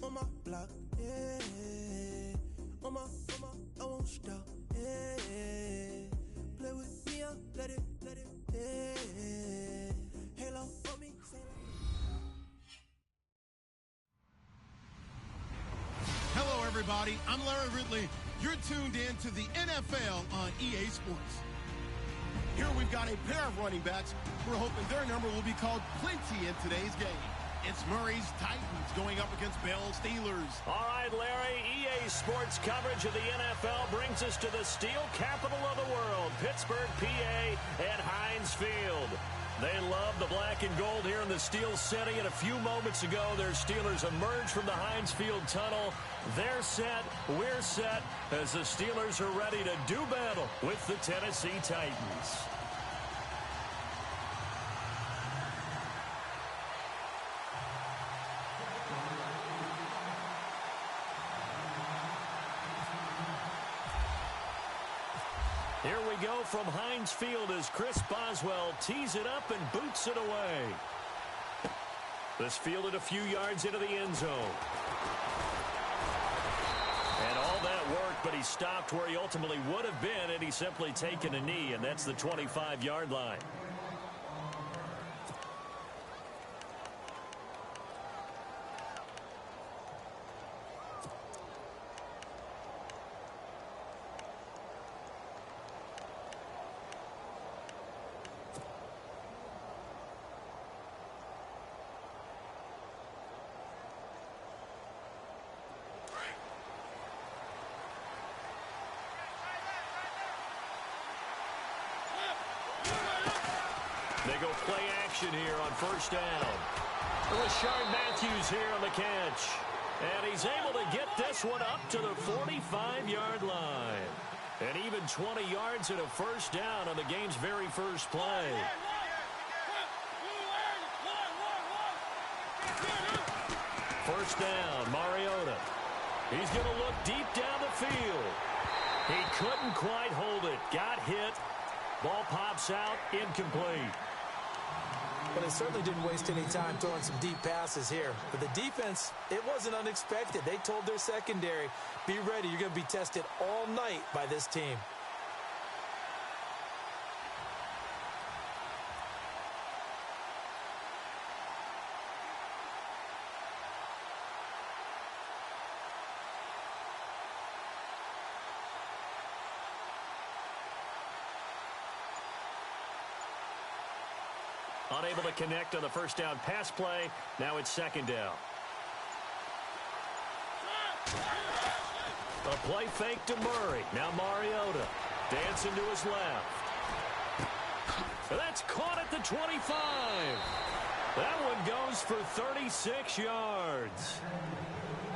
on my block, yeah. On my, I won't stop, yeah. Play with me, I'll let it, yeah. Halo on me, say Hello, everybody. I'm Larry Ridley. You're tuned in to the NFL on EA Sports. Here we've got a pair of running backs. We're hoping their number will be called plenty in today's game. It's Murray's Titans going up against Bell's Steelers. All right, Larry, EA Sports coverage of the NFL brings us to the steel capital of the world, Pittsburgh, PA, at Heinz Field. They love the black and gold here in the Steel City, and a few moments ago, their Steelers emerged from the Heinz Field tunnel. They're set, we're set, as the Steelers are ready to do battle with the Tennessee Titans. Here we go from Heinz Field as Chris Boswell tees it up and boots it away. This fielded a few yards into the end zone. And all that worked, but he stopped where he ultimately would have been had he simply taken a knee, and that's the 25-yard line. They go play action here on first down. Rashard Matthews here on the catch. And he's able to get this one up to the 45-yard line. And even 20 yards and a first down on the game's very first play. First down, Mariota. He's going to look deep down the field. He couldn't quite hold it. Got hit. Ball pops out, incomplete. But they certainly didn't waste any time throwing some deep passes here. But the defense, it wasn't unexpected. They told their secondary, be ready. You're going to be tested all night by this team. Unable to connect on the first down pass play. Now it's second down. A play fake to Murray. Now Mariota dancing to his left. That's caught at the 25. That one goes for 36 yards.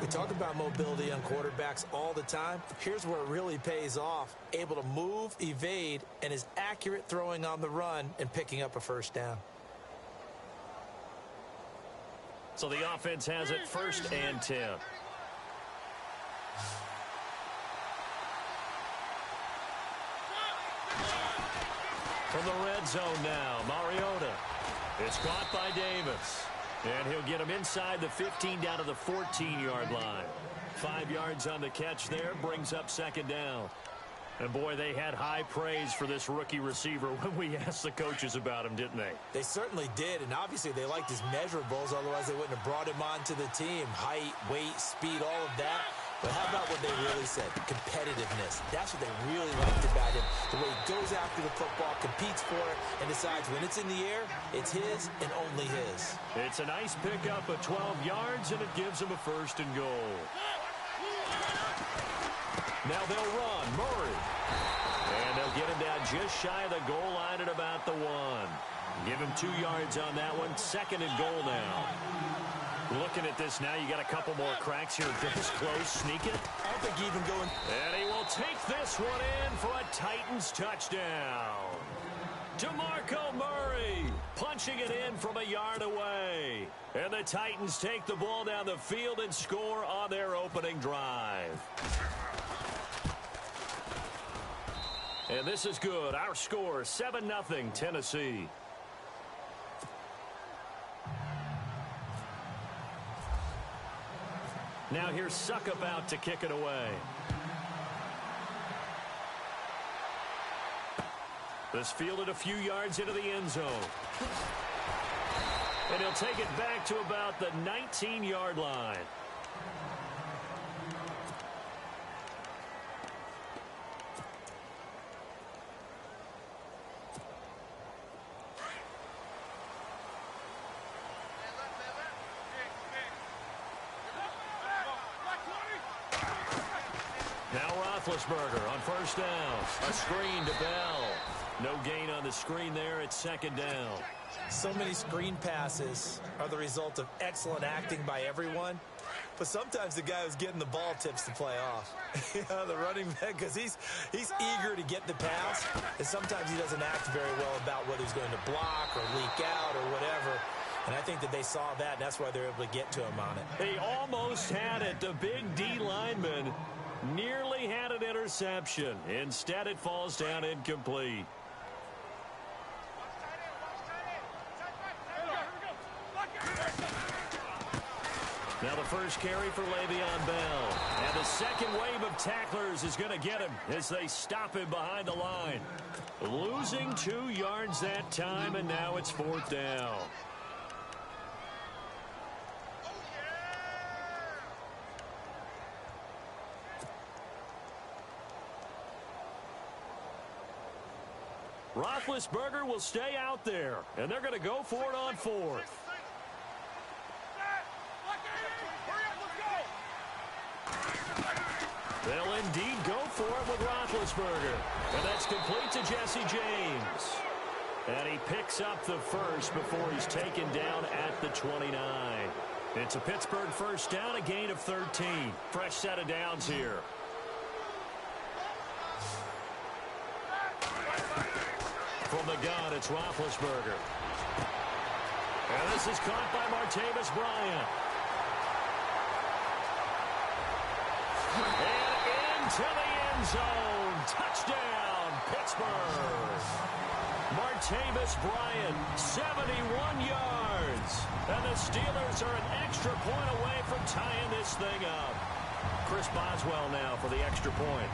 We talk about mobility on quarterbacks all the time. Here's where it really pays off. Able to move, evade, and is accurate throwing on the run and picking up a first down. So the offense has it first and 10. From the red zone now, Mariota. It's caught by Davis. And he'll get him inside the 15 down to the 14-yard line. 5 yards on the catch there, brings up second down. And, boy, they had high praise for this rookie receiver when we asked the coaches about him, didn't they? They certainly did, and obviously they liked his measurables. Otherwise, they wouldn't have brought him onto the team. Height, weight, speed, all of that. But how about what they really said? Competitiveness. That's what they really liked about him. The way he goes after the football, competes for it, and decides when it's in the air, it's his and only his. It's a nice pickup of 12 yards, and it gives him a first and goal. Now they'll run. Murray. And they'll get him down just shy of the goal line at about the 1. Give him 2 yards on that one. Second and goal now. Looking at this now, you got a couple more cracks here. This close, sneak it. I don't think even going. And he will take this one in for a Titans touchdown. DeMarco Murray punching it in from a yard away. And the Titans take the ball down the field and score on their opening drive. And this is good. Our score, 7-0 Tennessee. Now here's Suckup out to kick it away. This fielded a few yards into the end zone. And he'll take it back to about the 19-yard line. Now Roethlisberger on first down. A screen to Bell. No gain on the screen there. It's second down. So many screen passes are the result of excellent acting by everyone. But sometimes the guy who's getting the ball tips the play off. The running back, because he's eager to get the pass. And sometimes he doesn't act very well about whether he's going to block or leak out or whatever. And I think that they saw that, and that's why they're able to get to him on it. He almost had it. The big D lineman nearly had an interception. Instead, it falls down incomplete. Now the first carry for Le'Veon Bell. And the second wave of tacklers is going to get him as they stop him behind the line. Losing 2 yards that time, and now it's fourth down. Roethlisberger will stay out there, and they're going to go for it on fourth. They'll indeed go for it with Roethlisberger. And that's complete to Jesse James. And he picks up the first before he's taken down at the 29. It's a Pittsburgh first down, a gain of 13. Fresh set of downs here. From the gun, it's Roethlisberger. And this is caught by Martavis Bryant. And into the end zone. Touchdown, Pittsburgh. Martavis Bryant, 71 yards. And the Steelers are an extra point away from tying this thing up. Chris Boswell now for the extra point.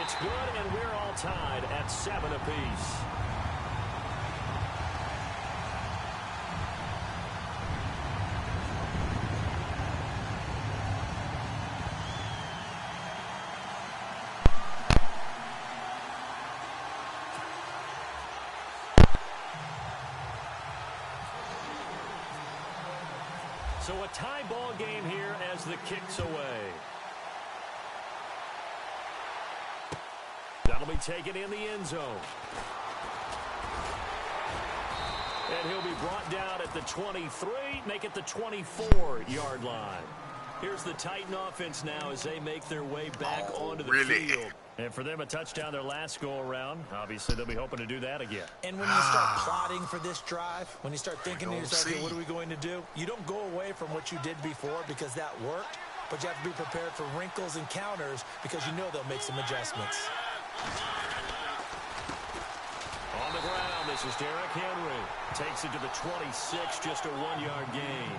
It's good, and we're all tied at 7 apiece. So a tie ball game here as the kick's away. That'll be taken in the end zone. And he'll be brought down at the 23, make it the 24-yard line. Here's the Titan offense now as they make their way back onto the field. And for them, a touchdown their last go-around. Obviously, they'll be hoping to do that again. And when you start plotting for this drive, when you start thinking to yourself, okay, what are we going to do? You don't go away from what you did before because that worked, but you have to be prepared for wrinkles and counters because you know they'll make some adjustments. On the ground, this is Derrick Henry. Takes it to the 26, just a 1-yard gain.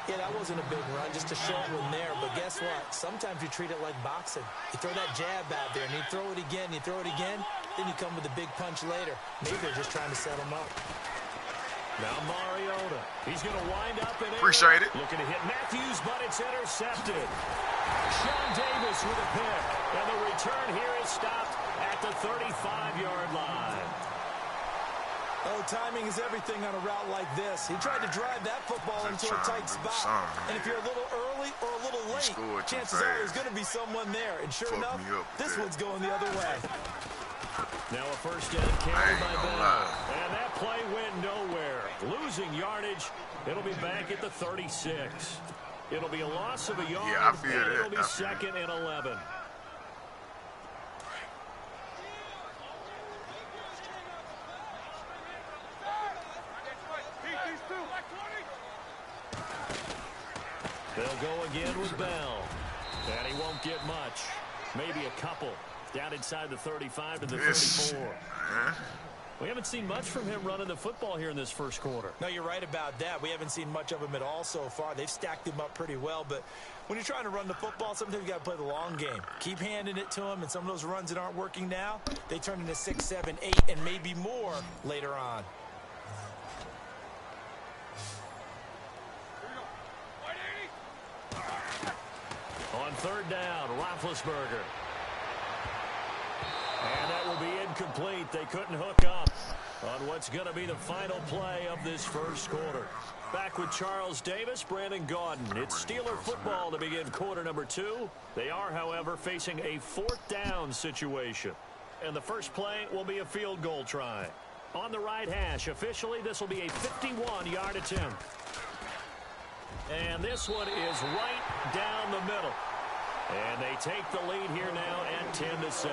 Yeah, that wasn't a big run, just a short one there. But guess what? Sometimes you treat it like boxing. You throw that jab out there, and you throw it again, you throw it again, then you come with a big punch later. Maybe they're just trying to set him up. Now Mariota. He's going to wind up in Appreciate it. Looking to hit Matthews, but it's intercepted. Sean Davis with a pick. And the return here is stopped at the 35-yard line. Oh, timing is everything on a route like this. He tried to drive that football into a tight spot. And if you're a little early or a little late, chances are there's going to be someone there. And sure enough, this one's going the other way. Now a first down carry by Bell. And that play went nowhere. Losing yardage. It'll be back at the 36. It'll be a loss of a yard. Yeah, I feel and that. It'll be second and 11. They'll go again with Bell. And he won't get much. Maybe a couple. Down inside the 35 to the 34. We haven't seen much from him running the football here in this first quarter. No, you're right about that. We haven't seen much of him at all so far. They've stacked him up pretty well, but when you're trying to run the football, sometimes you got to play the long game. Keep handing it to him, and some of those runs that aren't working now, they turn into 6, 7, 8, and maybe more later on. On third down, Roethlisberger. And that will be incomplete. They couldn't hook up on what's going to be the final play of this first quarter. Back with Charles Davis, Brandon Gaudin. It's Steeler football to begin quarter number 2. They are, however, facing a 4th down situation. And the first play will be a field goal try. On the right hash, officially, this will be a 51-yard attempt. And this one is right down the middle. And they take the lead here now at 10-7.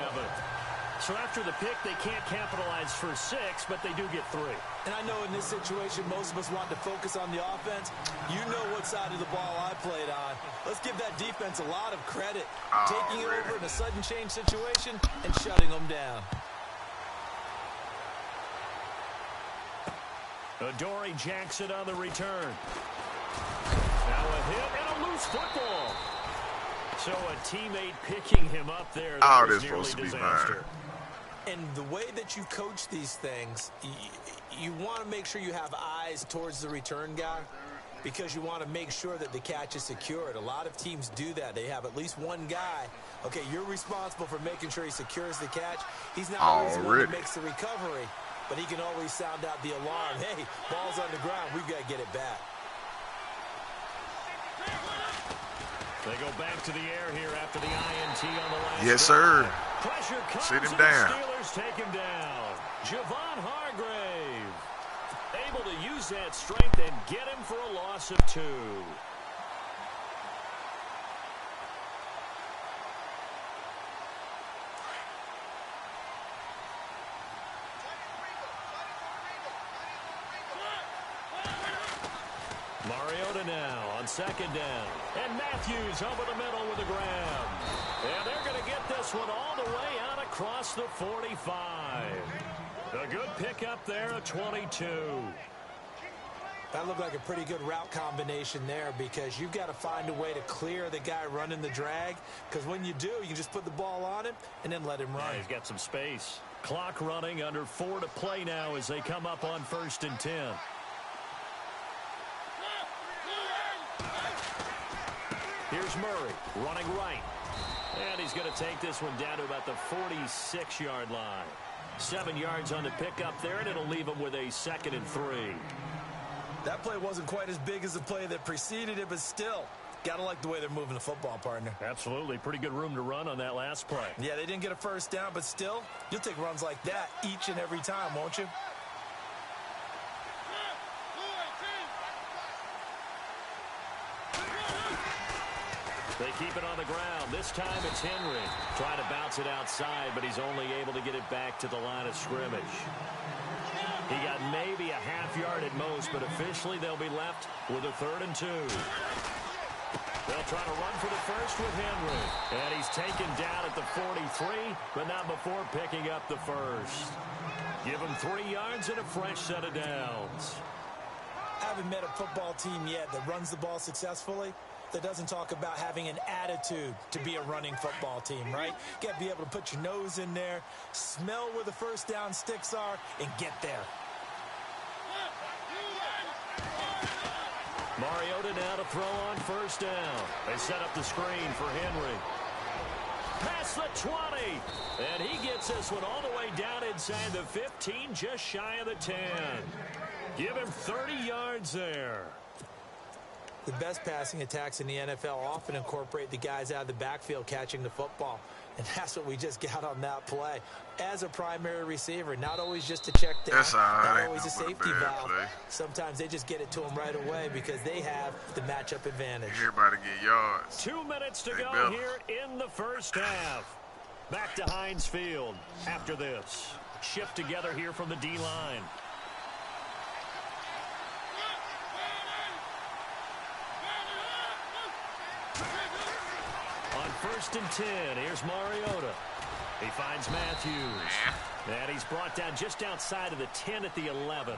So after the pick, they can't capitalize for 6, but they do get 3. And I know in this situation, most of us want to focus on the offense. You know what side of the ball I played on. Let's give that defense a lot of credit. Taking it over in a sudden change situation and shutting them down. Adoree Jackson on the return. Now a hit and a loose football. So a teammate picking him up there. That was nearly disaster. And the way that you coach these things, you want to make sure you have eyes towards the return guy because you want to make sure that the catch is secured. A lot of teams do that. They have at least one guy. Okay, you're responsible for making sure he secures the catch. He's not always the one that makes the recovery, but he can always sound out the alarm. Hey, ball's on the ground. We've got to get it back. They go back to the air here after the INT on the last. Yes, sir. Pressure comes. Sit him down. The Steelers take him down. Javon Hargrave able to use that strength and get him for a loss of 2. Mariota now on second down. And Matthews over the middle with a grab. And they're going to get this one all the way out across the 45. A good pickup there at 22. That looked like a pretty good route combination there because you've got to find a way to clear the guy running the drag because when you do, you just put the ball on him and then let him run. Yeah, he's got some space. Clock running, under 4 to play now as they come up on 1st and 10. Here's Murray running right. And he's going to take this one down to about the 46-yard line. 7 yards on the pickup there, and it'll leave him with a 2nd and 3. That play wasn't quite as big as the play that preceded it, but still, got to like the way they're moving the football, partner. Absolutely. Pretty good room to run on that last play. Yeah, they didn't get a first down, but still, you'll take runs like that each and every time, won't you? They keep it on the ground. This time it's Henry. Trying to bounce it outside, but he's only able to get it back to the line of scrimmage. He got maybe a half yard at most, but officially they'll be left with a 3rd and 2. They'll try to run for the first with Henry. And he's taken down at the 43, but not before picking up the first. Give him 3 yards and a fresh set of downs. I haven't met a football team yet that runs the ball successfully that doesn't talk about having an attitude to be a running football team, right? You got to be able to put your nose in there, smell where the first down sticks are, and get there. Mariota now to throw on 1st down. They set up the screen for Henry. Past the 20. And he gets this one all the way down inside the 15, just shy of the 10. Give him 30 yards there. The best passing attacks in the NFL often incorporate the guys out of the backfield catching the football. And that's what we just got on that play. As a primary receiver, not always just to check down, not always a safety valve. Sometimes they just get it to them right away because they have the matchup advantage. Everybody get yards. 2 minutes to go here in the first half. Back to Heinz Field after this. Shift together here from the D-line. On 1st and 10, here's Mariota. He finds Matthews. And he's brought down just outside of the 10 at the 11.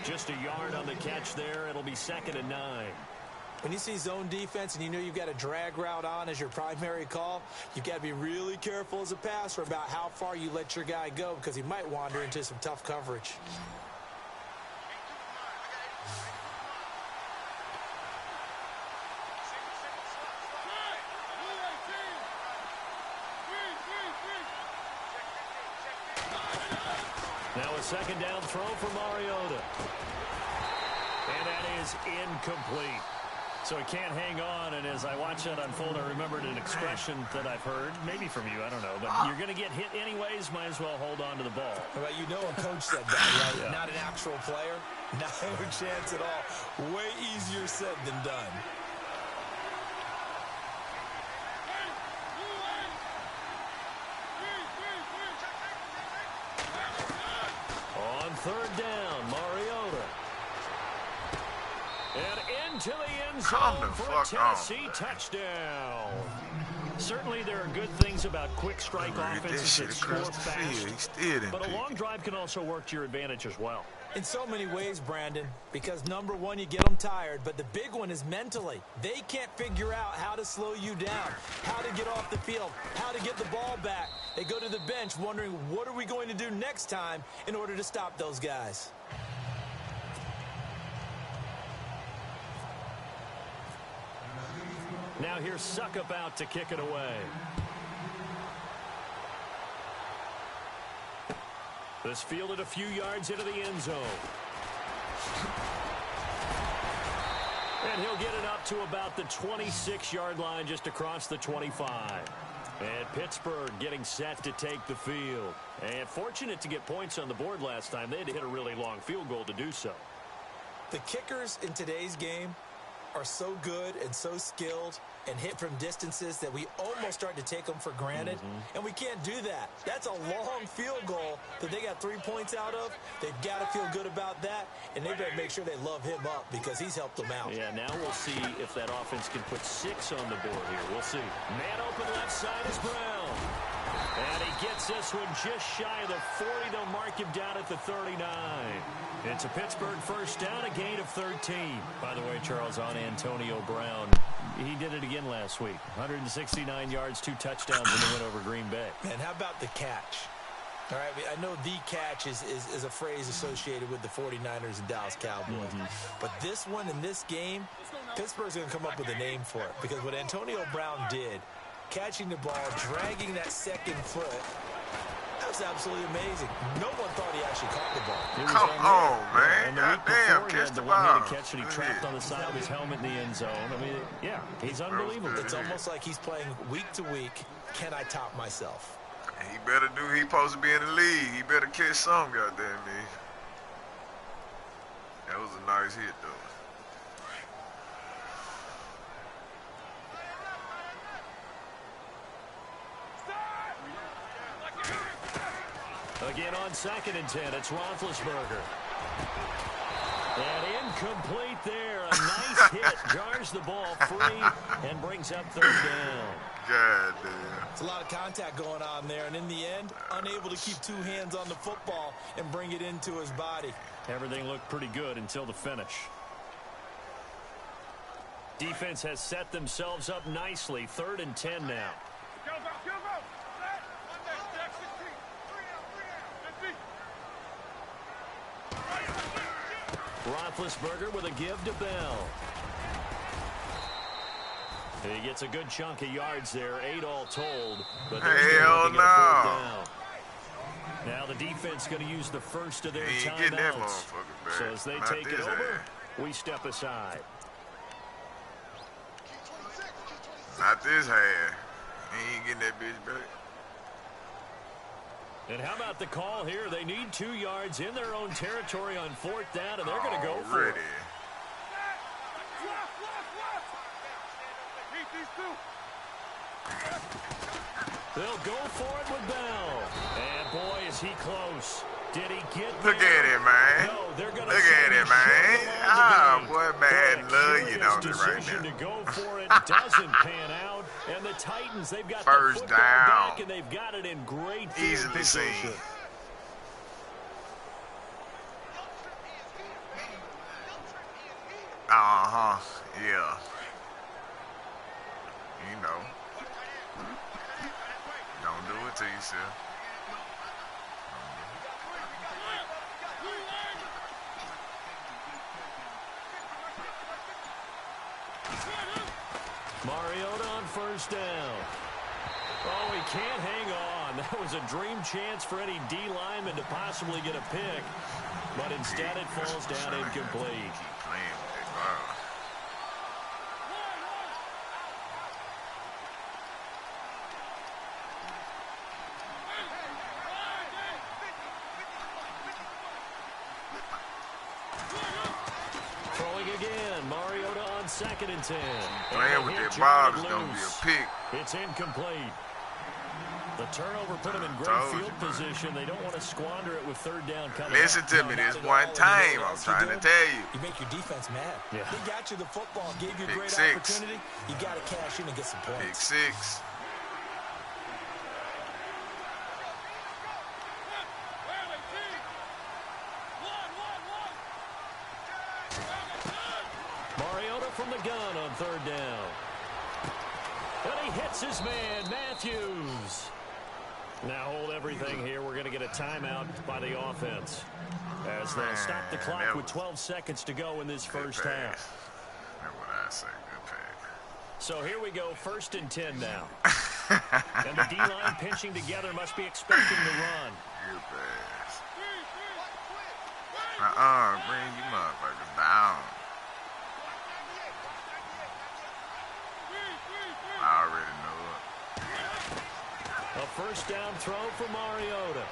Just a yard on the catch there. It'll be 2nd and 9. When you see zone defense and you know you've got a drag route on as your primary call, you've got to be really careful as a passer about how far you let your guy go because he might wander into some tough coverage. Now a 2nd down throw for Mariota. And that is incomplete. So he can't hang on, and as I watch that unfold, I remembered an expression that I've heard, maybe from you, I don't know, but you're going to get hit anyways, might as well hold on to the ball. Well, you know a coach said that, right? Yeah. Not an actual player. Not a chance at all. Way easier said than done. On 3rd down, Mariota. And into the end zone for a Tennessee touchdown. Certainly there are good things about quick strike offenses that score fast, but a long drive can also work to your advantage as well. In so many ways, Brandon, because number one, you get them tired, but the big one is mentally. They can't figure out how to slow you down, how to get off the field, how to get the ball back. They go to the bench wondering, what are we going to do next time in order to stop those guys? Now here's Suckup out to kick it away. This fielded a few yards into the end zone. And he'll get it up to about the 26-yard line, just across the 25. And Pittsburgh getting set to take the field. And fortunate to get points on the board last time. They had to hit a really long field goal to do so. The kickers in today's game are so good and so skilled and hit from distances that we almost start to take them for granted, and we can't do that. That's a long field goal that they got 3 points out of. They've got to feel good about that, and they better make sure they love him up because he's helped them out. Yeah, now we'll see if that offense can put 6 on the board here. We'll see. Man open left side is Brown. And he gets this one just shy of the 40. They'll mark him down at the 39. It's a Pittsburgh first down, a gain of 13. By the way, Charles, on Antonio Brown, he did it again last week. 169 yards, 2 touchdowns, and they went over Green Bay. And how about the catch? All right, I know the catch is a phrase associated with the 49ers and Dallas Cowboys. But this one in this game, Pittsburgh's going to come up with a name for it. Because what Antonio Brown did, catching the ball, dragging that second foot, that was absolutely amazing. No one thought he actually caught the ball. Come on, man. And the week Goddamn, before, he catch had the the ball. one-handed catch that he trapped on the side of his helmet in the end zone. I mean, yeah, he's unbelievable. It's almost like he's playing week to week. Can I top myself? He better do. He supposed to be in the league. He better catch some, goddamn me. That was a nice hit, though. Again on 2nd and 10, it's Roethlisberger. And incomplete there. A nice hit. Jars the ball free and brings up 3rd down. God damn. It's a lot of contact going on there, and in the end, unable to keep 2 hands on the football and bring it into his body. Everything looked pretty good until the finish. Defense has set themselves up nicely. 3rd and 10 now. Roethlisberger with a give to Bell. He gets a good chunk of yards there, 8 all told. But hell no. Down. Now the defense going to use the first of their timeouts. So as they take it over, we step aside. Not this half. He ain't getting that bitch back. And how about the call here? They need 2 yards in their own territory on 4th down, and they're going to go for it. They'll go for it with Bell. And boy, is he close. Did he get there? Look at him, man. No, they're going to Look at him, man. Ah, boy, man, love you on it right now. Decision to go for it doesn't pan out. And the Titans, they've got First the football down. back, and they've got it in great field Easily position. seen. Yeah. You know. Don't do it to yourself. Mariota on first down. Oh, he can't hang on. That was a dream chance for any D lineman to possibly get a pick. But instead it falls down incomplete. Throwing again. Mariota on 2nd and 10. Playing with that ball is going to be a pick. It's incomplete. The turnover put him in great field position. They don't want to squander it with 3rd down coming. Listen to me this one time. I'm trying to tell you. You make your defense mad. Yeah. They got you the football, gave you a Pick great 6. opportunity. You got to cash in and get some points. Pick 6. Mariota from the gun on 3rd down. And he hits his man, Matthews. Now hold everything here. We're going to get a timeout by the offense as they'll stop the clock with 12 seconds to go in this first half. That's what I say. Good pass. So here we go, 1st and 10 now. And the D-line pinching together must be expecting the run. Good pass. Bring you motherfuckers down. I already know it. A first down throw for Mariota.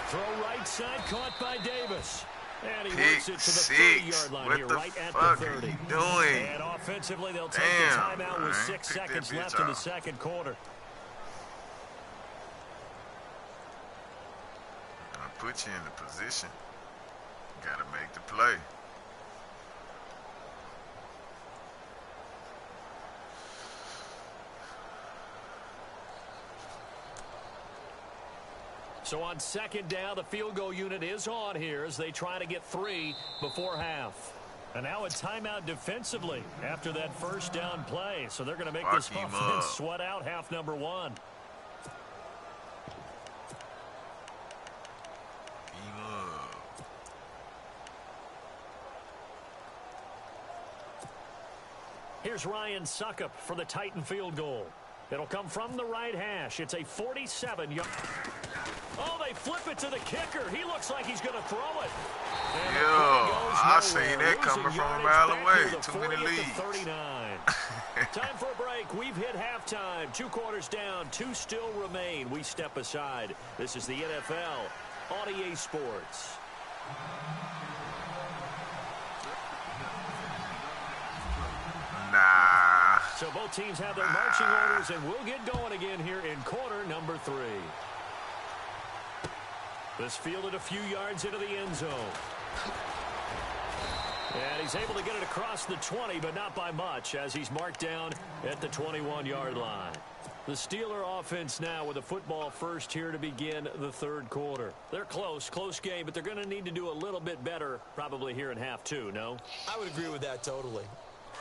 Throw right side caught by Davis. And he works it to the 30-yard line here, right at the 30. What the fuck are you doing? And offensively, they'll take the timeout with 6 seconds left in the second quarter. Gonna put you in the position. Gotta make the play. So on 2nd down, the field goal unit is on here as they try to get 3 before half. And now a timeout defensively after that first down play. So they're going to make this offense sweat out half number 1. Here's Ryan Suckup for the Titan field goal. It'll come from the right hash. It's a 47-yard. Oh, they flip it to the kicker. He looks like he's going to throw it. I seen that coming from a mile away. Too many leads. 39. Time for a break. We've hit halftime. 2 quarters down. 2 still remain. We step aside. This is the NFL on EA Sports. Nah. So both teams have their marching orders, and we'll get going again here in quarter number 3. This fielded a few yards into the end zone. And he's able to get it across the 20, but not by much, as he's marked down at the 21-yard line. The Steeler offense now with a football first here to begin the 3rd quarter. They're close game, but they're going to need to do a little bit better probably here in half 2, no? I would agree with that totally.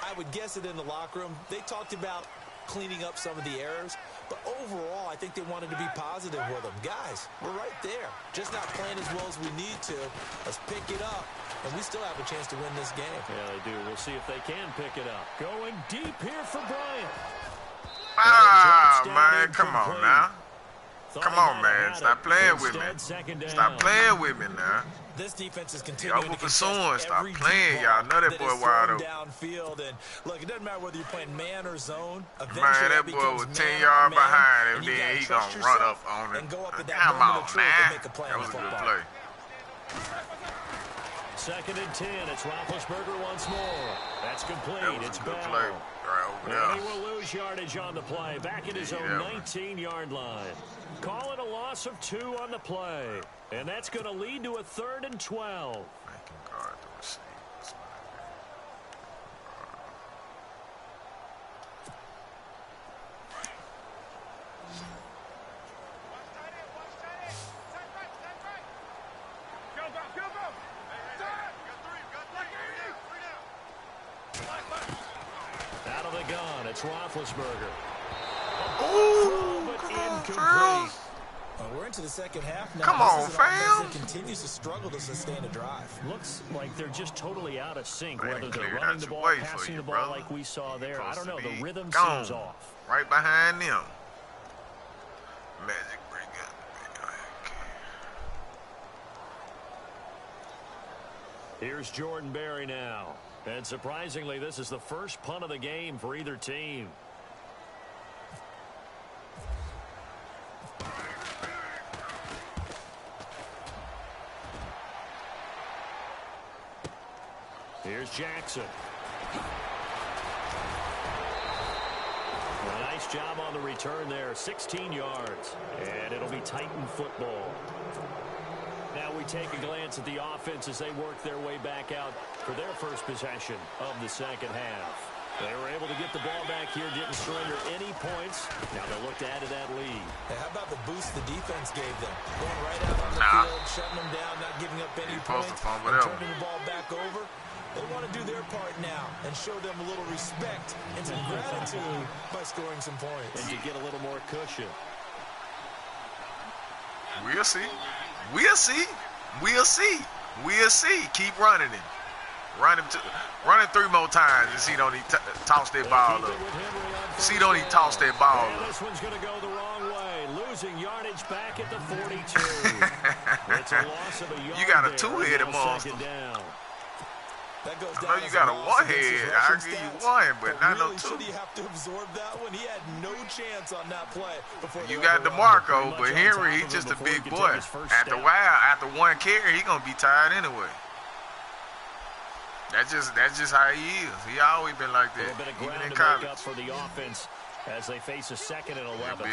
I would guess that in the locker room, they talked about cleaning up some of the errors, but overall, I think they wanted to be positive with them. Guys, we're right there. Just not playing as well as we need to. Let's pick it up, and we still have a chance to win this game. Yeah, they do. We'll see if they can pick it up. Going deep here for Bryant. Man, come on now. Come on, man. Stop playing with me. Stop playing with me now. This defense is continuing to pursuing. Stop playing. Y'all know that boy wide open. Downfield, and look, it doesn't matter whether you're playing man or zone. Man, that boy was 10 yards behind, and then he gonna run up on it. Come on, man. That was a good play. 2nd and 10. It's Roethlisberger once more. That's complete. That was it's a good Bell. play right over there. And he will lose yardage on the play. Back at his own 19-yard line. Call it a loss of 2 on the play. And that's going to lead to a 3rd and 12. it's Roethlisberger. Ooh, come on, fam. We're into the second half now. Come on, fam. Continues to struggle to sustain a drive. Looks like they're just totally out of sync, Man, whether they're cleared running out the your ball, way for passing you, the ball brother. like we saw there. I don't know. The rhythm gone. seems off. Right behind them. Magic bring out the big. Here's Jordan Berry now. And surprisingly, this is the first punt of the game for either team. Here's Jackson. A nice job on the return there. 16 yards. And it'll be Titan football. Now we take a glance at the offense as they work their way back out for their first possession of the second half. They were able to get the ball back here, didn't surrender any points. Now they'll look to add to that lead. Hey, how about the boost the defense gave them? Going right out on the field, shutting them down, not giving up any points, and turning the ball back over. They want to do their part now and show them a little respect and some gratitude by scoring some points. And you get a little more cushion. We'll see. We'll see. We'll see. We'll see. Keep running it. Run him 3 more times and see don't he toss that ball up. See don't he toss that ball up. This one's going to go the wrong way. Losing yardage back at the 42. It's a loss of a yard. You got a there. two-headed monster. Down. That goes I down know you got a one-head. I give you one, but not no two. Should he have to absorb that one? He had no chance on that play. You got DeMarco, but Henry, he's just a big boy. After a while, after one carry, he gonna be tired anyway. That's just how he is. He always been like that, even in college. Up for the offense as they face a 2nd and 11.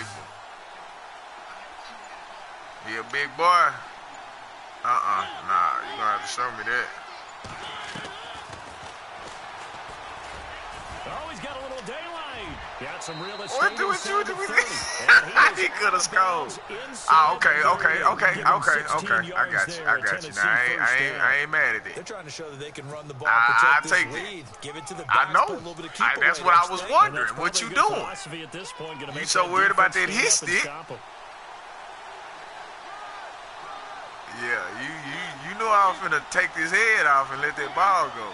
He a big boy. Nah, you gonna have to show me that. Oh, he's got a little daylight. Got some real estate. What do we do? He could have scored. Okay. I got you. Now, I ain't mad at it. They're trying to show that they can run the ball. I take lead. Give it to the I know. That's what I was wondering. What you doing? You so worried about that hit stick? Yeah, you know I was finna take this head off and let that ball go.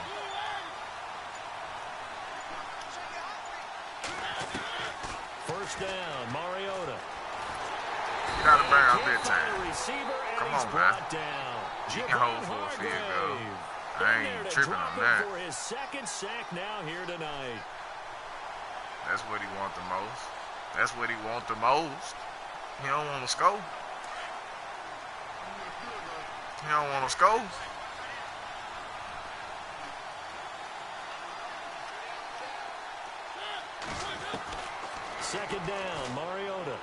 First down, Mariota. Get out of bounds that time. Come on, man. You can hold for a field goal. I ain't tripping on that. For his 2nd sack now here tonight. That's what he want the most. That's what he want the most. He don't want to score. He don't want to score. Second down, Mariota.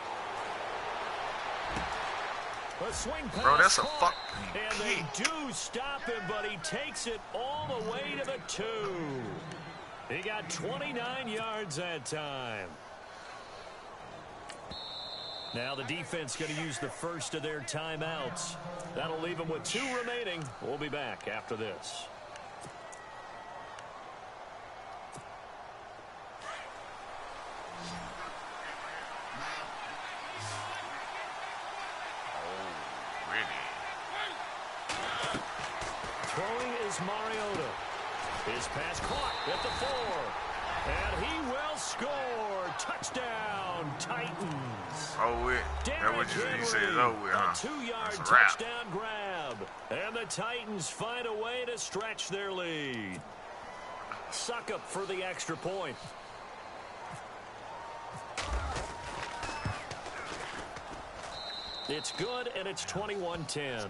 A swing pass. Bro, that's a fucking and kick. they do stop him, but he takes it all the way to the 2. He got 29 yards that time. Now the defense going to use the first of their timeouts. That'll leave them with 2 remaining. We'll be back after this. Throwing is Mariota. His pass caught at the 4. And he will score. Touchdown, Titans. Oh, wait. That's what you said is over with, huh? A 2-yard touchdown grab. And the Titans find a way to stretch their lead. Suckup for the extra point. It's good, and it's 21-10.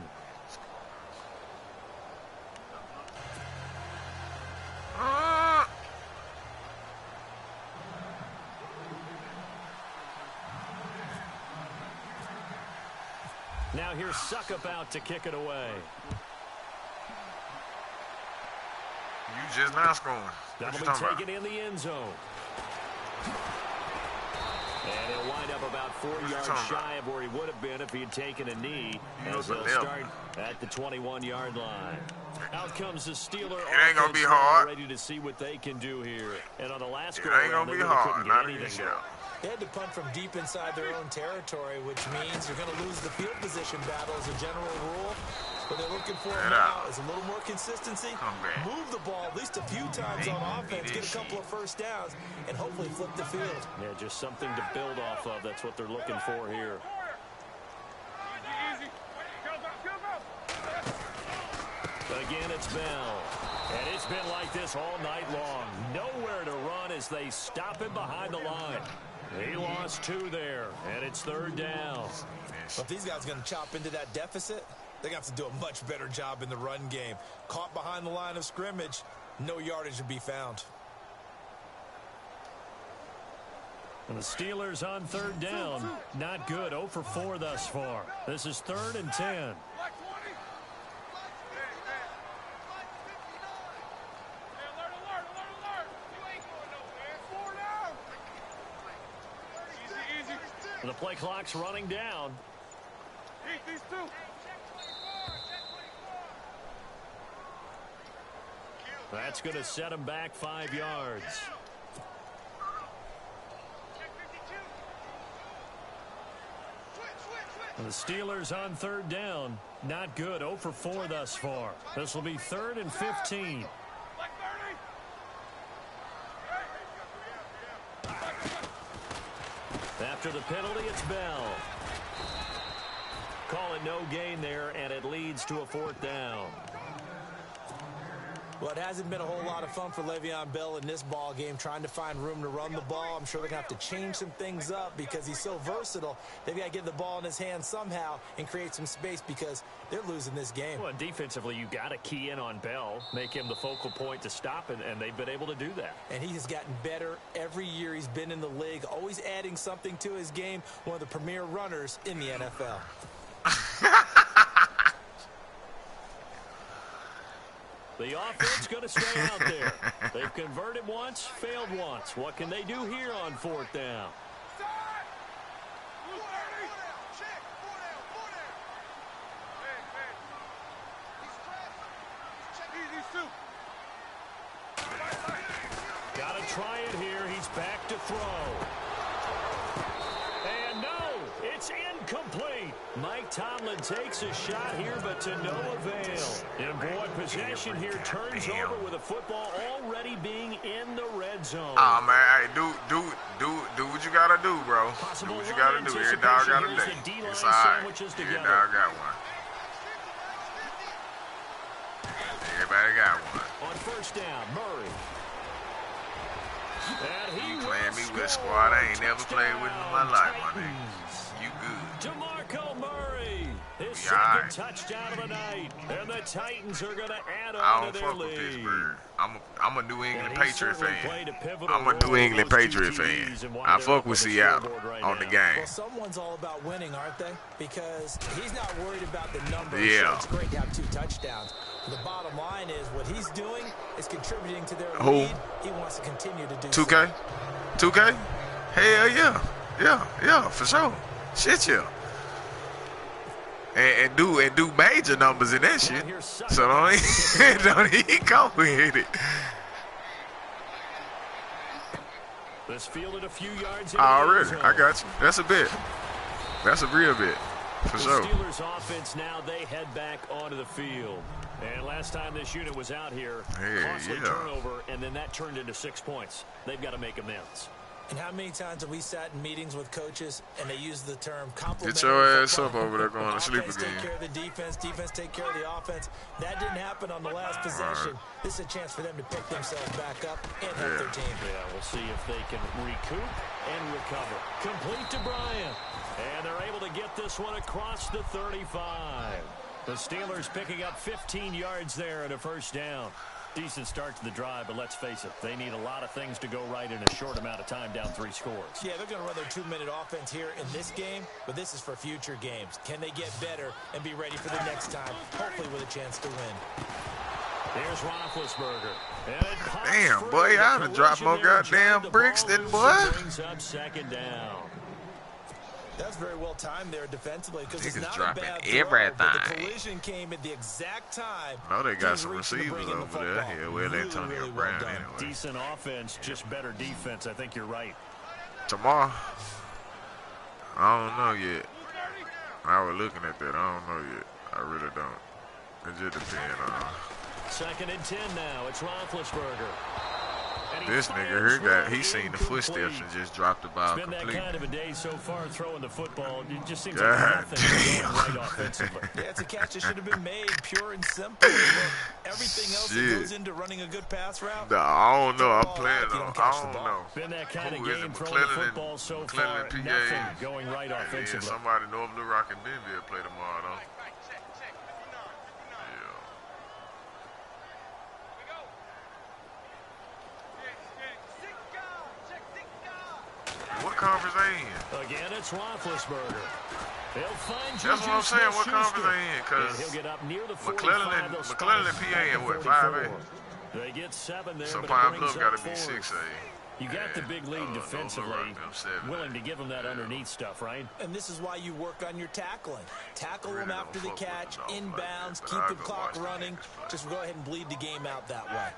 Now here's Suckup out to kick it away. You just not scoring. That'll be taken in the end zone. And he'll wind up about 4 yards shy of where he would have been if he had taken a knee, as they'll start at the 21-yard line. Out comes the Steeler. It ain't gonna be hard. Ready to see what they can do here. And on the last It ain't gonna be hard. Not even sure. They had to punt from deep inside their own territory, which means you're going to lose the field position battle as a general rule. What they're looking for now is a little more consistency. Move the ball at least a few times on offense, get a couple of first downs, and hopefully flip the field. Yeah, just something to build off of. That's what they're looking for here. Again, it's Bell. And it's been like this all night long. Nowhere to run as they stop him behind the line. He lost 2 there, and it's 3rd down. Well, if these guys are going to chop into that deficit, they're going to have to do a much better job in the run game. Caught behind the line of scrimmage, no yardage to be found. And the Steelers on 3rd down. Not good. 0 for 4 thus far. This is 3rd and 10. The play clock's running down. That's going to set him back 5 yards. And the Steelers on 3rd down. Not good. 0 for 4 thus far. This will be 3rd and 15. After the penalty, it's Bell. Call it no gain there, and it leads to a 4th down. Well, it hasn't been a whole lot of fun for Le'Veon Bell in this ball game, trying to find room to run the ball. I'm sure they're going to have to change some things up because he's so versatile. They've got to get the ball in his hands somehow and create some space because they're losing this game. Well, defensively, you got to key in on Bell, make him the focal point to stop, and they've been able to do that. And he has gotten better every year he's been in the league, always adding something to his game, one of the premier runners in the NFL. The offense going to stay out there. They've converted once, failed once. What can they do here on 4th down? Got to try it here. He's back to throw. And no, it's incomplete. Mike Tomlin takes a shot here, but to no avail. And boy, possession here turns over with a football already being in the red zone. Oh man, hey, do what you gotta do, bro. Do what you gotta do. Every dog got a day. It's all right. Every dog got one. Everybody got one. On 1st down, Murray. You playing me with a squad I ain't never played with in my life, my nigga. You good. DeMarco Murray, his 2nd touchdown of the night, and the Titans are going to add on to their lead. With Pittsburgh. I'm a New England Patriot fan. I'm a New England Patriot fan. I fuck with Seattle on the game. Well, someone's all about winning, aren't they? Because he's not worried about the numbers. Yeah. So it's great to have 2 touchdowns. The bottom line is what he's doing is contributing to their lead. He wants to continue to do 2K? 2K? Hell yeah. Yeah, for sure. Shit, yeah. And do major numbers in that shit. So don't even go with it. This fielded a few yards already. I got you. That's a bit. That's a real bit. For sure. The Steelers offense now, they head back onto the field. And last time this unit was out here, costly turnover, and then that turned into 6 points. They've got to make amends. And how many times have we sat in meetings with coaches and they use the term complementary? Get your ass up over there going to sleep again. Take care of the defense take care of the offense. That didn't happen on the last possession. Right. This is a chance for them to pick themselves back up and help their team. Yeah, we'll see if they can recoup and recover. Complete to Bryant. And they're able to get this one across the 35. The Steelers picking up 15 yards there and a 1st down. Decent start to the drive, but let's face it, they need a lot of things to go right in a short amount of time, down 3 scores. Yeah, they're going to run their 2-minute offense here in this game, but this is for future games. Can they get better and be ready for the next time, hopefully with a chance to win? Here's Roethlisberger. Damn, boy, I done dropped more goddamn bricks than boy. Brings up 2nd down. That's very well timed there defensively because it's Niggas not dropping a bad everything. throw, but the collision came at the exact time. No, they got He's some reaching to receivers bring in the over there. football. Yeah, well, Antonio really Brown well done. anyway. Decent offense, just better defense. I think you're right. Tomorrow, I don't know yet. I was looking at that. I don't know yet. I really don't. It just depends on. 2nd and 10 now. It's Roethlisberger. This nigga here he seen the footsteps and just dropped the ball It's been completely. that kind of a day so far throwing the football. It just seems God like nothing is damn. going right offensively. Yeah, it's a catch that should have been made, pure and simple. Everything else that Shit. goes into running a good pass route. Nah, I don't know. I'm Ball playing out if you on. don't I catch the don't ball. know. Been that kind Who of is it? game throwing the McClellan football so McClellan far. PA. Nothing going right Yeah, offensively. somebody normally rocking Benville play tomorrow though. What conference they in? Again, it's Roethlisberger. They'll find That's what I'm saying. What conference they in? And Because he'll get up near the 45. McClellan They'll spot and him PA at in the what, 44. 5A? They get 7 there, So but Pine it Bluff brings got up to be 4th. 6A. You got the big lead defensively, willing to give them that underneath stuff, right? And this is why you work on your tackling. Tackle Really them don't after the fuck with catch, the Dolphins inbounds, like that, but keep I'll the go clock watch the running. niggas play. Just go ahead and bleed the game out that way.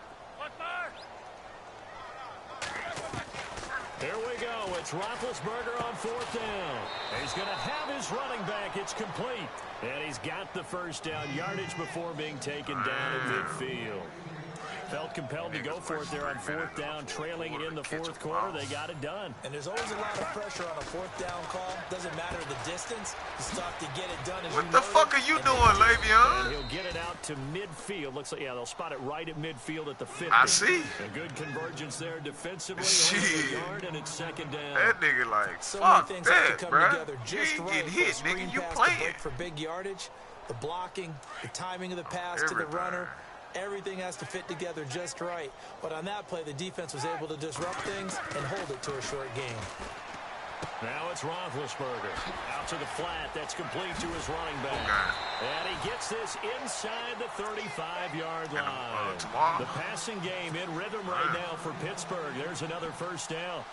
Here we go. It's Roethlisberger on 4th down. He's going to have his running back. It's complete. And he's got the first down yardage before being taken down at midfield. Felt compelled to go for it there on 4th down, trailing in the 4th quarter. They got it done. And there's always a lot of pressure on a 4th down call. Doesn't matter the distance. It's tough to get it done. As What you the noted. fuck are you doing, And Le'Veon? he'll get it out to midfield. Looks like, yeah, they'll spot it right at midfield at the 50. I see. A good convergence there defensively. Shit. Over the yard, and it's 2nd down. That nigga like, So many fuck things that, have to come bruh. together You just ain't right getting for a hit, screen nigga. You pass to playing. break for big yardage. The blocking, the timing of the pass to the Everything. runner. Everything has to fit together just right. But on that play, the defense was able to disrupt things and hold it to a short game. Now it's Roethlisberger. Out to the flat. That's complete to his running back. And he gets this inside the 35-yard line. tomorrow. The passing game in rhythm right now for Pittsburgh. There's another first down.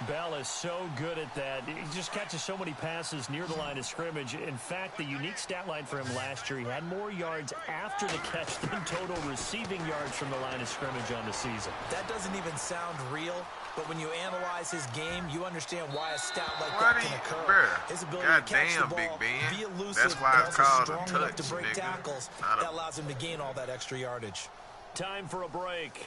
Bell is so good at that. He just catches so many passes near the line of scrimmage. In fact, the unique stat line for him last year, he had more yards after the catch than total receiving yards from the line of scrimmage on the season. That doesn't even sound real, but when you analyze his game, you understand why a stat like Why that do can you- occur. bruh, His ability to catch the goddamn, ball, Big Ben. be elusive, That's why but it's also called a strong enough touch, to break nigga. tackles. Not a- That allows him to gain all that extra yardage. Time for a break.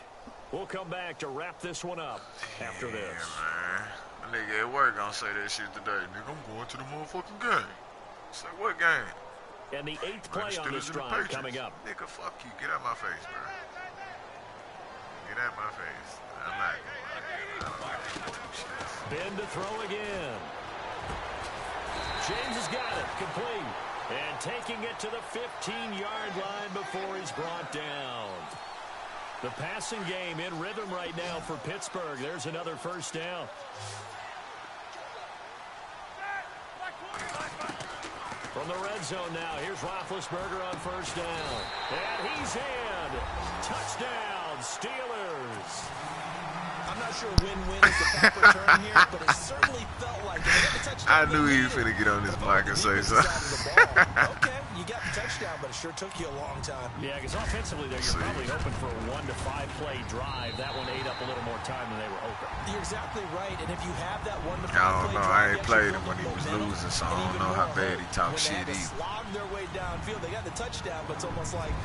We'll come back to wrap this one up after this. Yeah, man. A nigga at work gonna say that shit today. Nigga, I'm going to the motherfucking game. Say, what game? And the 8th play on this Steelers and the drive Patriots. coming up. Nigga, fuck you. Get out my face, bro. Get out my face. I'm not gonna lie. I don't like that shit. Ben to throw again. James has got it. Complete. And taking it to the 15-yard line before he's brought down. The passing game in rhythm right now for Pittsburgh. There's another first down. From the red zone now, here's Roethlisberger on first down. And he's in. Touchdown, Steelers. I'm not sure win-win is the proper term here, but it certainly felt like it. They got the touchdown I knew they he was needed. finna get on this But mic and the say defense something. side of the ball. Okay, you got the touchdown, but it sure took you a long time. Yeah, because offensively there, you're probably hoping for a 1 to 5 play drive. That one ate up a little more time than they were hoping. You're exactly right, and if you have that 1 to 5 I don't play know. drive, I you ain't actually played build him when up he was momentum, losing, so I and don't even know how more bad hope he talk when shit they had to either. slog their way downfield. They got the touchdown, but it's almost like,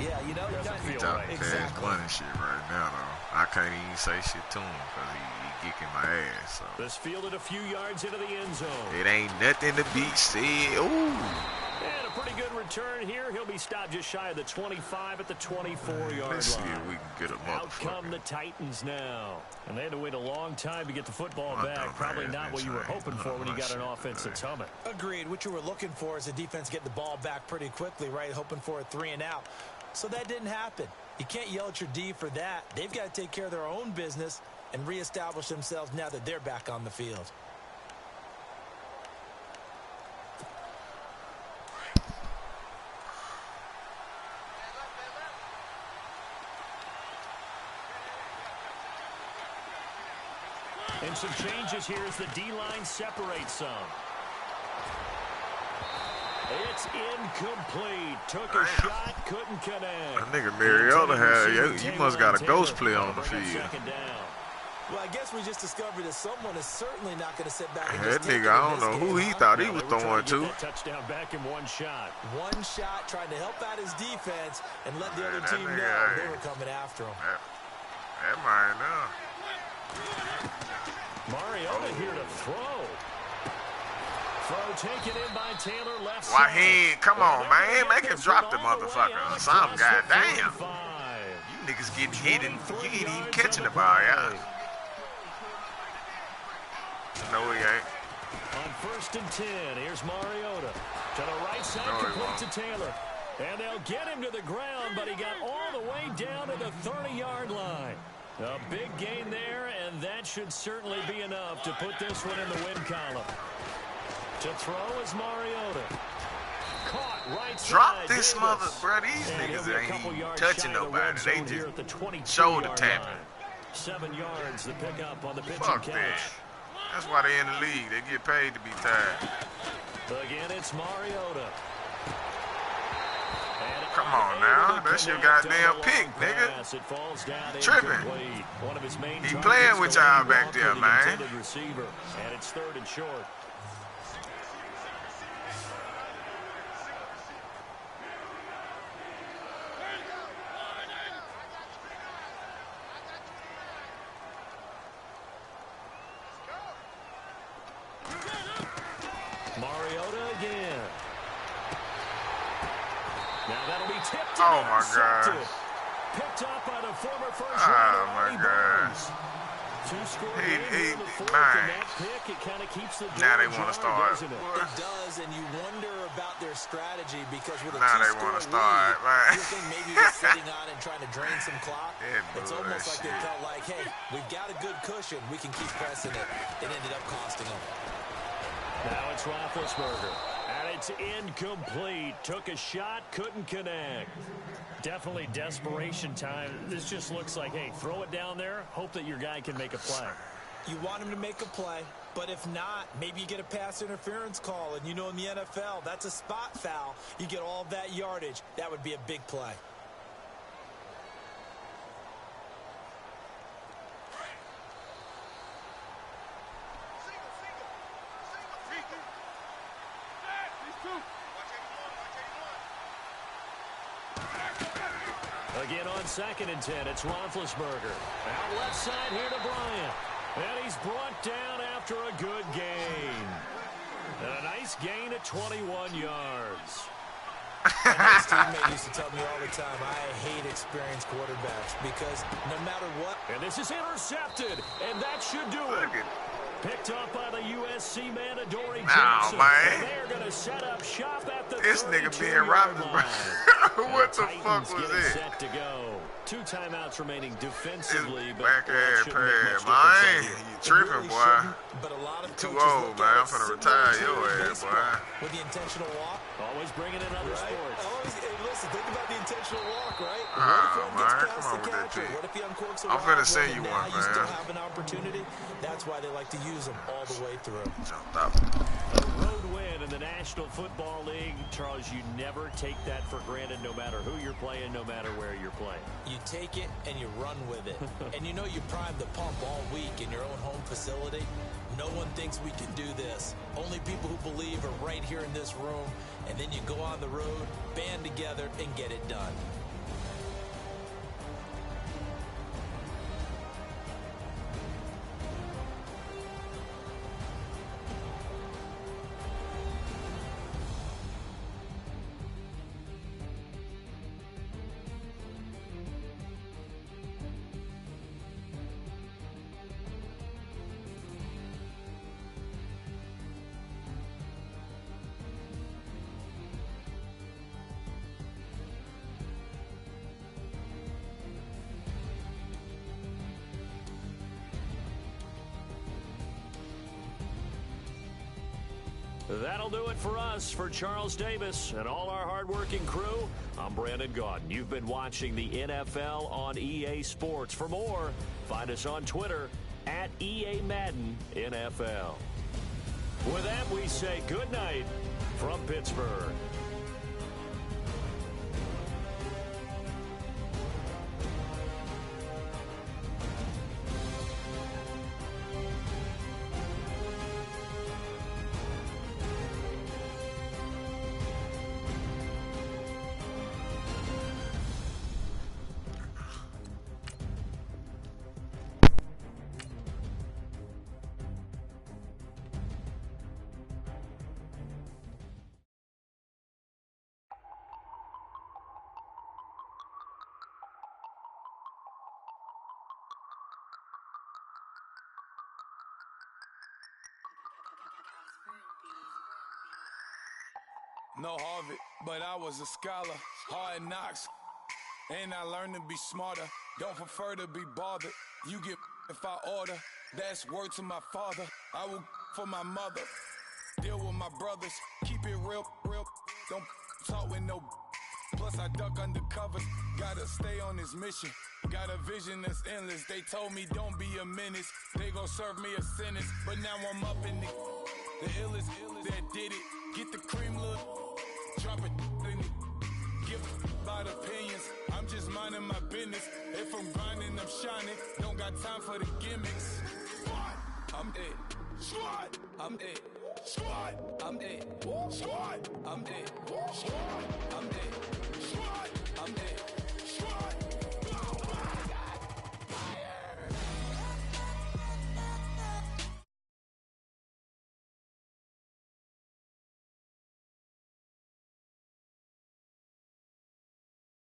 yeah, you know, Doesn't He feel talking right. fast Exactly. money shit right now, though. I can't even say shit to him because he kicking my ass. So This fielded a few yards into the end zone. it ain't nothing to be said. Ooh. And a pretty good return here. He'll be stopped just shy of the 25 at the 24-yard Let's see line. if we can get a Out come the motherfucker. Titans now. And they had to wait a long time to get the football My back. dumb Probably ass not been what you were trying hoping to for when you run got an shit offense today. that's humming. Agreed. What you were looking for is the defense get the ball back pretty quickly, right? Hoping for a 3 and out. So that didn't happen. You can't yell at your D for that. They've got to take care of their own business and reestablish themselves now that they're back on the field. And some changes here as the D-line separates some. It's incomplete. Took a shot, couldn't connect. That nigga Mariota had, you must got a ghost play on the field. Well, I guess we just discovered that someone is certainly not going to sit back and that nigga, I don't know who he thought he was throwing to. Touchdown back in one shot. One shot, trying to help out his defense and let the other team know they were coming after him. That might know. Mariota here to throw. Throw taken in by Taylor left side. Why he ain't, come on, man. Make him drop the motherfucker or something, goddamn. You niggas getting hit and you ain't even catching the ball, yeah. No, he ain't. On 1st and 10, here's Mariota. To the right side, complete to Taylor. And they'll get him to the ground, but he got all the way down to the 30-yard line. A big gain there, and that should certainly be enough to put this one in the win column. To throw is Mariota. Caught right side. Drop this mother, bro. These niggas ain't even touching nobody. They just shoulder tapping. 7 yards to pick up on the pitch Fuck and catch. that. That's why they in the league. They get paid to be tired. Again, it's Mariota. Come on now. That's your goddamn pick, nigga. Tripping. He playing with y'all back there, man. And it's 3rd and short. Mariota again. Now that'll be tipped. Oh my God. Picked up by the former first Oh round. my God. Now they want to start. It does, and you wonder about their strategy because with a Now they want to start, man. you think maybe they're sitting on and trying to drain some clock. It's almost like they felt like, hey, we've got a good cushion. We can keep pressing it. It ended up costing them. Now it's Roethlisberger. And it's incomplete. Took a shot, couldn't connect. Definitely desperation time. This just looks like, hey, throw it down there, hope that your guy can make a play. You want him to make a play, but if not, maybe you get a pass interference call. And you know in the NFL, that's a spot foul. You get all that yardage. That would be a big play. Again on 2nd and 10, it's Roethlisberger. Out left side here to Bryant. And he's brought down after a good gain. And a nice gain at 21 yards. My teammate used to tell me all the time, I hate experienced quarterbacks because no matter what. And this is intercepted, and that should do it. Picked up by the USC man, Adoree Jackson. Man. And they're going to set up shop at the This nigga being Roethlisberger. What the fuck was it? Set to go. 2 timeouts remaining defensively, but back ass shouldn't make pad, much man. difference. You tripping, boy. But a lot of Too old, man. I'm finna retire your ass, boy. With the intentional walk. Always bringing in other sports. Hey, listen, think about the intentional walk, right? Man, come on with that catcher? thing. What if he uncorks a I'm finna wild send one you and one, now you still man. have an opportunity? That's why they like to use them all the way through. Jumped up. A road win in the National Football League. Charles, you never take that for granted no matter who you're playing, no matter where you're playing. You take it and you run with it. And you know you primed the pump all week in your own home facility. No one thinks we can do this. Only people who believe are right here in this room. And then you go on the road, band together, and get it done. That'll do it for us. For Charles Davis and all our hardworking crew, I'm Brandon Gaudin. You've been watching the NFL on EA Sports. For more, find us on Twitter at EA Madden NFL. With that, we say good night from Pittsburgh. No Harvard, but I was a scholar. Hard knocks, and I learned to be smarter. Don't prefer to be bothered. You get if I order. That's word to my father. I will for my mother. Deal with my brothers. Keep it real, real. Don't talk with no. Plus I duck under covers. Gotta stay on this mission. Got a vision that's endless. They told me don't be a menace. They gon' serve me a sentence. But now I'm up in the illest that did it. Get the cream look. Drop it in it. Give about opinions. I'm just minding my business. If I'm grinding, I'm shining. Don't got time for the gimmicks. Squad, I'm it. Squad, I'm it. Squad, I'm it. Squad, I'm it. Squad, I'm it. Squad, I'm it.